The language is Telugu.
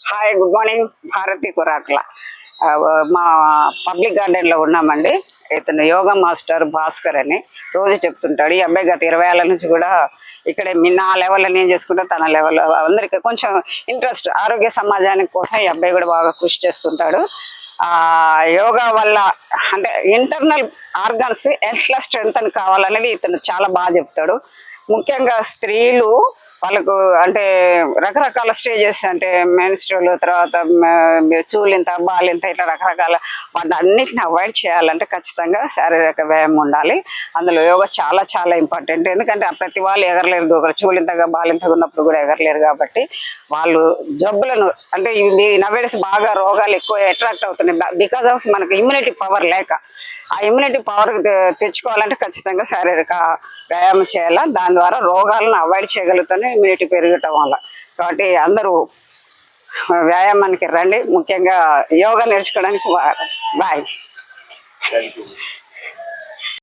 Hi, good morning. భారతి కురాక్ల మా పబ్లిక్ గార్డెన్లో ఉన్నామండి. ఇతను యోగా మాస్టర్ భాస్కర్ అని రోజు చెప్తుంటాడు. ఈ అబ్బాయి గత 20 ఏళ్ళ నుంచి కూడా ఇక్కడే నా లెవెల్లో నేను చేసుకుంటా, తన లెవెల్లో అందరికీ కొంచెం ఇంట్రెస్ట్ ఆరోగ్య సమాజానికి కోసం ఈ అబ్బాయి కూడా బాగా కృషి చేస్తుంటాడు. యోగా వల్ల అంటే ఇంటర్నల్ ఆర్గన్స్ ఎట్లా స్ట్రెంగ్త్ కావాలనేది ఇతను చాలా బాగా చెప్తాడు. ముఖ్యంగా స్త్రీలు వాళ్ళకు అంటే రకరకాల స్టేజెస్ అంటే మెన్స్ట్రువల్, తర్వాత చూలింత, బాలింత, ఇట్లా రకరకాల వాటి అన్నిటిని అవాయిడ్ చేయాలంటే ఖచ్చితంగా శారీరక వ్యాయామం ఉండాలి. అందులో యోగా చాలా చాలా ఇంపార్టెంట్. ఎందుకంటే ప్రతి వాళ్ళు ఎగరలేరు, ఒకరు చూలింతగా బాలింతగా ఉన్నప్పుడు కూడా ఎగరలేరు. కాబట్టి వాళ్ళు జబ్బులను అంటే నవేడేస్ బాగా రోగాలు ఎక్కువ అట్రాక్ట్ అవుతున్నాయి బికాజ్ ఆఫ్ మనకు ఇమ్యూనిటీ పవర్ లేక. ఆ ఇమ్యూనిటీ పవర్ తెచ్చుకోవాలంటే ఖచ్చితంగా శారీరక వ్యాయామం చేయాలి. దాని ద్వారా రోగాలను అవాయిడ్ చేయగలుగుతాను, ఇమ్యూనిటీ పెరగటం వల్ల. కాబట్టి అందరూ వ్యాయామానికి రండి, ముఖ్యంగా యోగా నేర్చుకోవడానికి. బాయ్.